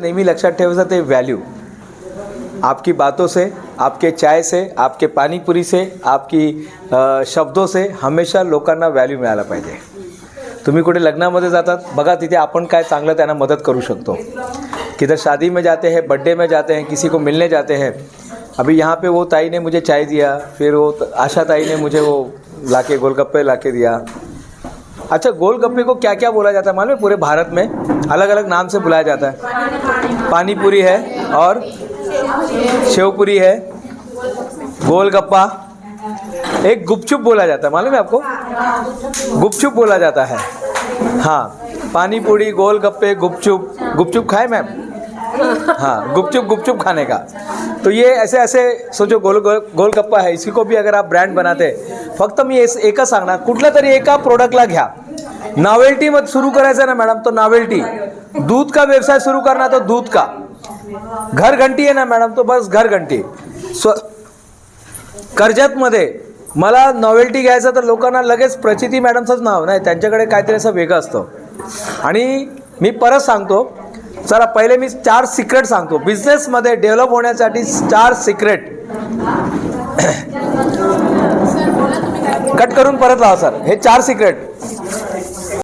नेहमी लक्षात ठेवायचं ते व्हॅल्यू. आपकी बातों से, आपके चाय से, आपके पानीपुरी से, आपकी शब्दों से हमेशा लोकांना व्हॅल्यू मिळायला पाहिजे. तुम्ही कुठे लग्नामध्ये जातात बघा, तिथे आपण काय चांगलं त्यांना मदत करू शकतो. किधर शादी में जाते हैं, बर्थडे में जाते हैं, किसी को मिलने जाते हैं. अभी यहाँ पे वो ताई ने मुझे चाय दिया, फिर वो आशा ताई ने मुझे वो लाके गोलगप्पे लाके दिया. अच्छा, गोलगप्पे को क्या क्या बोला जाता है मालूम है? पूरे भारत में अलग अलग नाम से बुलाया जाता है. पानीपुरी है और शेवपुरी है, गोलगप्पा, एक गुपचुप बोला जाता है, मालूम है आपको? गुपचुप बोला जाता है. हाँ, पानीपुरी, गोलगप्पे, गुपचुप. गुपचुप खाए मैम? हाँ, गुपचुप खाने का. तो ये ऐसे ऐसे सोचो, गोलगप्पा है, इसी को भी अगर आप ब्रँड बनाते, फक्त मी एकच सांगणार, कुठल्या तरी एका प्रोडक्टला घ्या. नॉवेल्टी मत सुरू करायचं ना मॅडम, तो नॉवेल्टी. दूध का व्यवसाय सुरू करना तो दूध का. घर घंटी आहे ना मॅडम, तो बस घर घंटी. कर्जतमध्ये मला नॉवेल्टी घ्यायचं तर लोकांना लगेच प्रचिती मॅडमचंच नाव नाही, त्यांच्याकडे काहीतरी असं वेगळं असतं. आणि मी परत सांगतो, चला पहिले मी 4 सिक्रेट सांगतो बिझनेसमध्ये डेव्हलप होण्यासाठी. 4 सिक्रेट कट करून परत लावा सर. हे 4 सिक्रेट